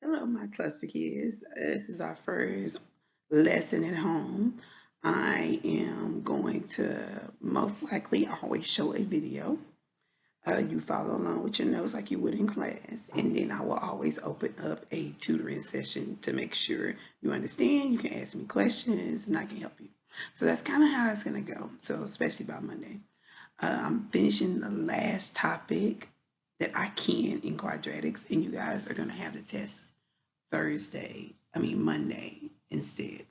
Hello, my cluster kids. This is our first lesson at home. I am going to most likely always show a video. You follow along with your notes like you would in class, and then I will always open up a tutoring session to make sure you understand. You can ask me questions, and I can help you. So that's kind of how it's going to go. So especially by Monday. I'm finishing the last topic that I can in quadratics, and you guys are going to have the test Monday instead.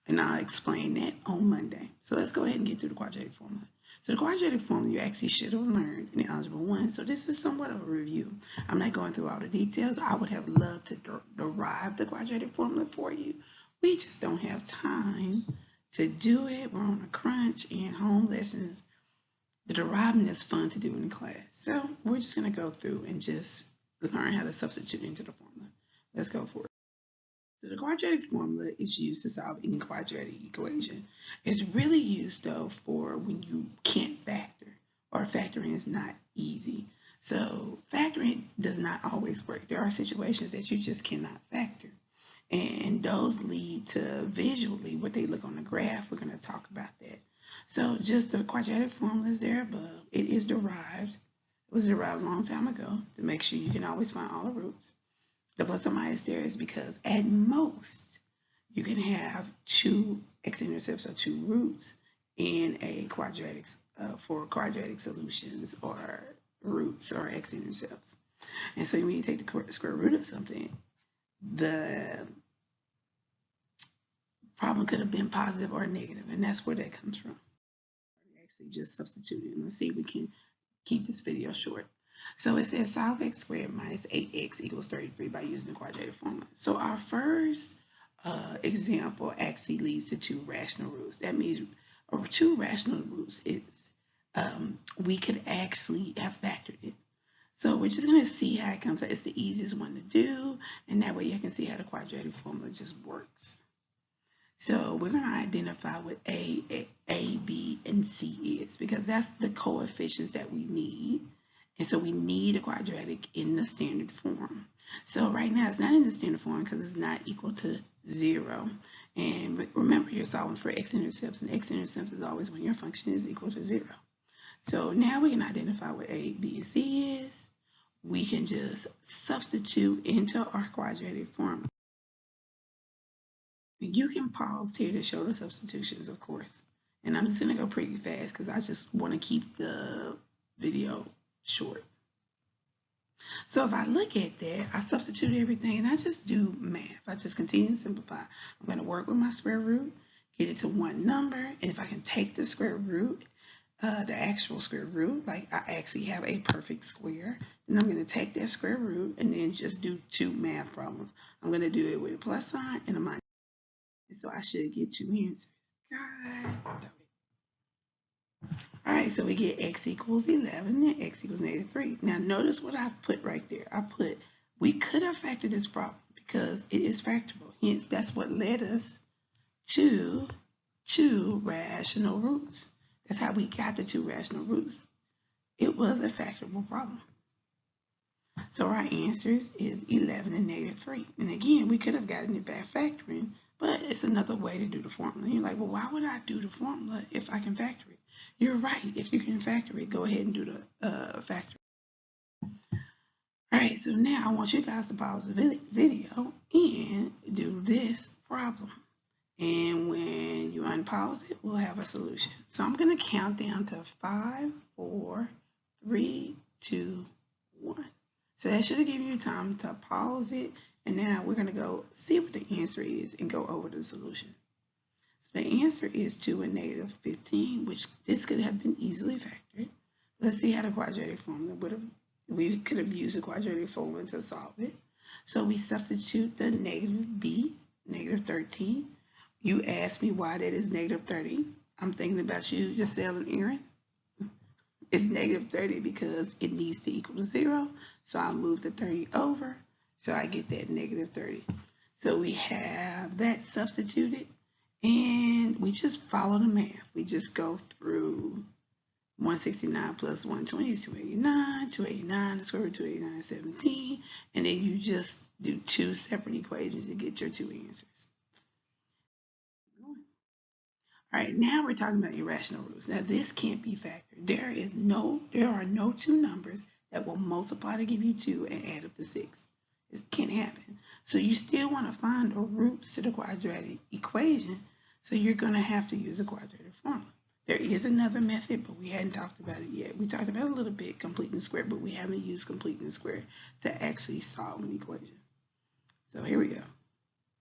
And I'll explain that on Monday. So let's go ahead and get through the quadratic formula. So the quadratic formula you actually should have learned in Algebra 1. So this is somewhat of a review. I'm not going through all the details. I would have loved to derive the quadratic formula for you. We just don't have time to do it. We're on a crunch, and home lessons, the deriving is fun to do in class. So we're just going to go through and just learn how to substitute into the formula. Let's go for it. So the quadratic formula is used to solve any quadratic equation. It's really used though for when you can't factor or factoring is not easy. So factoring does not always work. There are situations that you just cannot factor. And those lead to visually what they look on the graph. We're going to talk about that. So just the quadratic formula is there above. It is derived. It was derived a long time ago to make sure you can always find all the roots. The plus or minus there is because at most you can have two x-intercepts or two roots in a quadratic for quadratic solutions or roots or x-intercepts. And so when you take the square root of something, the problem could have been positive or negative, and that's where that comes from. Actually just substituted. Let's see if we can keep this video short. So it says solve x squared minus 8x equals 33 by using the quadratic formula. So our first example actually leads to two rational roots. That means two rational roots is we could actually have factored it. So we're just going to see how it comes out. It's the easiest one to do, and that way you can see how the quadratic formula just works. So we're going to identify what A, B, and C is because that's the coefficients that we need. And so we need a quadratic in the standard form. So right now it's not in the standard form because it's not equal to 0. And remember, you're solving for x-intercepts, and x-intercepts is always when your function is equal to 0. So now we can identify what A, B, and C is. We can just substitute into our quadratic formula. You can pause here to show the substitutions, of course. And I'm just going to go pretty fast because I just want to keep the video short. So if I look at that, I substitute everything and I just do math. I just continue to simplify. I'm going to work with my square root, get it to one number, and if I can take the square root, the actual square root, like I actually have a perfect square, then I'm going to take that square root and then just do two math problems. I'm going to do it with a plus sign and a minus. And so I should get two answers. God. All right, so we get x equals 11 and x equals negative 3. Now notice what I put right there. I put, we could have factored this problem because it is factorable. Hence, that's what led us to two rational roots. That's how we got the two rational roots. It was a factorable problem. So our answers is 11 and negative 3. And again, we could have gotten it by factoring, but it's another way to do the formula. You're like, well, why would I do the formula if I can factor it? You're right. If you can factor it, go ahead and do the factor. All right, so now I want you guys to pause the video and do this problem. And when you unpause it, we'll have a solution. So I'm going to count down to 5, 4, 3, 2, 1. So that should have given you time to pause it. And now we're going to go see what the answer is and go over the solution. So the answer is 2 and negative 15, which this could have been easily factored. Let's see how the quadratic formula would have, we could have used the quadratic formula to solve it. So we substitute the negative b, negative 13. You asked me why that is negative 30. I'm thinking about you, Giselle and Aaron. It's negative 30 because it needs to equal to 0. So I'll move the 30 over. So I get that negative 30. So we have that substituted. And we just follow the math. We just go through 169 plus 120 is 289. 289, the square root of 289 is 17. And then you just do two separate equations to get your two answers. All right, now we're talking about irrational roots. Now this can't be factored. There are no two numbers that will multiply to give you 2 and add up to 6. It can't happen. So you still want to find the roots to the quadratic equation. So you're going to have to use a quadratic formula. There is another method, but we hadn't talked about it yet. We talked about it a little bit, completing the square, but we haven't used completing the square to actually solve an equation. So here we go.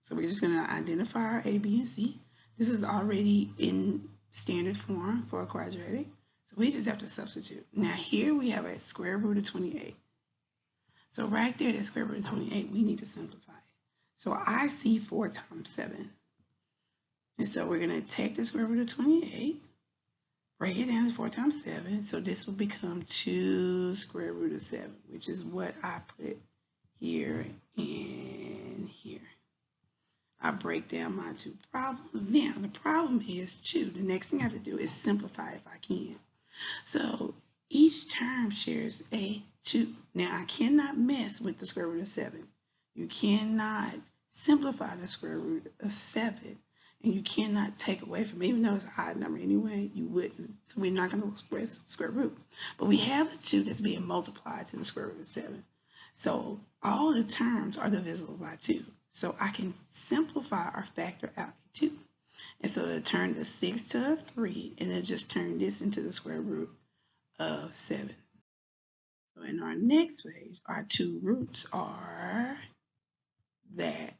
So we're just going to identify our A, B, and C. This is already in standard form for a quadratic. So we just have to substitute. Now here we have a square root of 28. So right there, that square root of 28, we need to simplify it. So I see 4 times 7. And so we're going to take the square root of 28, break it down to 4 times 7. So this will become 2 square root of 7, which is what I put here and here. I break down my two problems. Now, the problem is 2. The next thing I have to do is simplify if I can. So each term shares a 2. Now, I cannot mess with the square root of 7. You cannot simplify the square root of 7. And you cannot take away from it. Even though it's an odd number anyway, you wouldn't. So we're not going to express square root. But we have the 2 that's being multiplied to the square root of 7. So all the terms are divisible by 2. So I can simplify or factor out a 2. And so it'll turn the 6 to a 3, and then just turn this into the square root of 7. So in our next page, our two roots are that,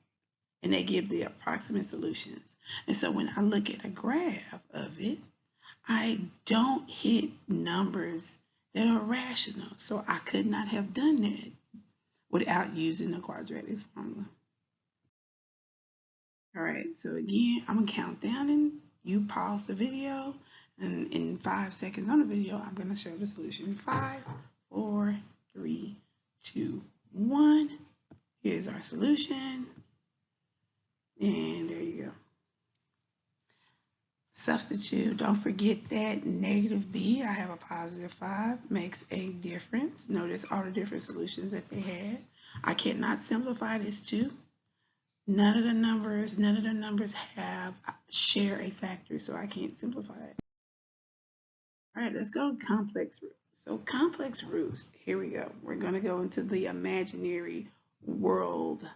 and they give the approximate solutions. And so when I look at a graph of it, I don't hit numbers that are rational. So I could not have done that without using the quadratic formula. All right, so again, I'm gonna count down and you pause the video, and in 5 seconds on the video, I'm gonna show the solution. 5, 4, 3, 2, 1. Here's our solution, and there you go. Substitute, don't forget that negative b, I have a positive 5, makes a difference. Notice all the different solutions that they had. I cannot simplify this 2. None of the numbers share a factor, so I can't simplify it. All right, let's go to complex roots. So complex roots, here we go. We're going to go into the imaginary world.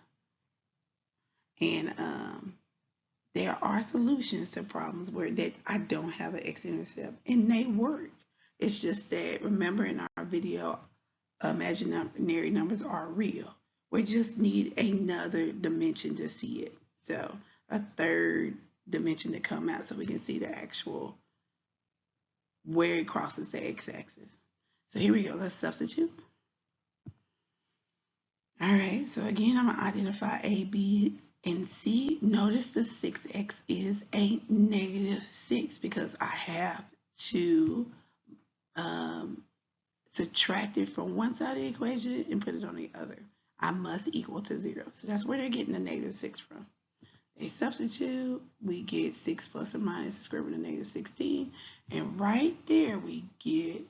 And there are solutions to problems that I don't have an x-intercept, and they work. It's just that, remember in our video, imaginary numbers are real. We just need another dimension to see it. So a third dimension to come out so we can see the actual where it crosses the x-axis. So here we go. Let's substitute. All right. So again, I'm going to identify A, B, and C. Notice the 6x is a -6 because I have to subtract it from one side of the equation and put it on the other. I must equal to 0. So that's where they're getting the -6 from. They substitute, we get 6 plus or minus the square root of -16. And right there we get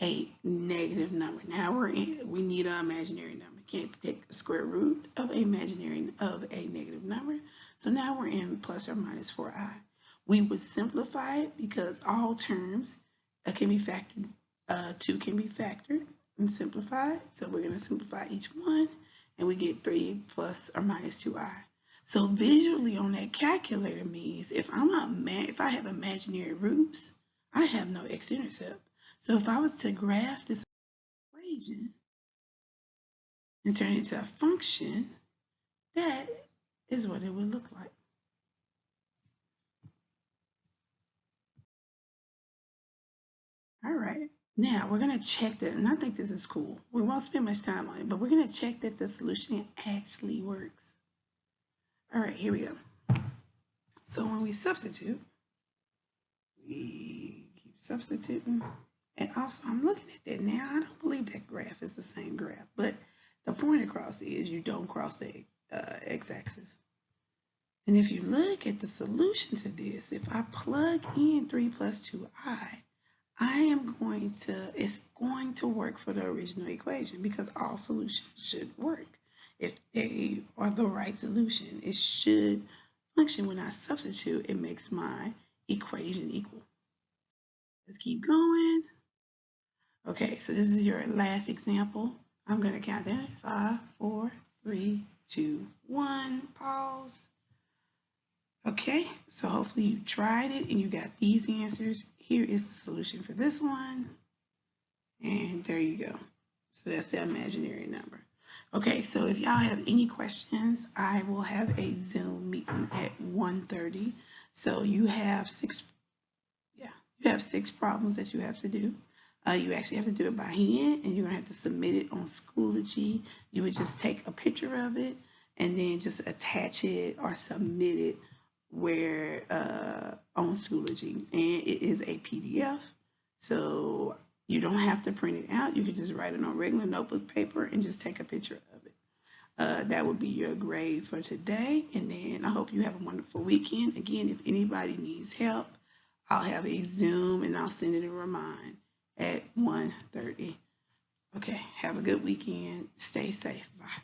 a negative number. Now we need an imaginary number. Can't take the square root of a negative number. So now we're in plus or minus 4i. We would simplify it because all terms can be factored. 2 can be factored and simplified. So we're going to simplify each one, and we get 3 plus or minus 2i. So visually on that calculator means if I have imaginary roots, I have no x-intercept. So if I was to graph this equation and turn it into a function, that is what it would look like. All right. Now we're going to check that, and I think this is cool. We won't spend much time on it, but we're going to check that the solution actually works. All right, here we go. So when we substitute, we keep substituting. And also, I'm looking at that now. I don't believe that graph is the same graph, but the point across is you don't cross the x-axis. And if you look at the solution to this, if I plug in 3 plus 2i, it's going to work for the original equation because all solutions should work. If they are the right solution, it should function. When I substitute, it makes my equation equal. Let's keep going. Okay, so this is your last example. I'm going to count down. 5, 4, 3, 2, 1. Pause. Okay, so hopefully you tried it and you got these answers. Here is the solution for this one. And there you go. So that's the imaginary number. Okay, so if y'all have any questions, I will have a Zoom meeting at 1:30. So you have six problems that you have to do. You actually have to do it by hand, and you're gonna have to submit it on Schoology. You would just take a picture of it and then just attach it or submit it where on Schoology, and it is a PDF. So you don't have to print it out. You can just write it on regular notebook paper and just take a picture of it. That would be your grade for today. And then I hope you have a wonderful weekend. Again, if anybody needs help, I'll have a Zoom and I'll send it a remind at 1:30. Okay, have a good weekend. Stay safe. Bye.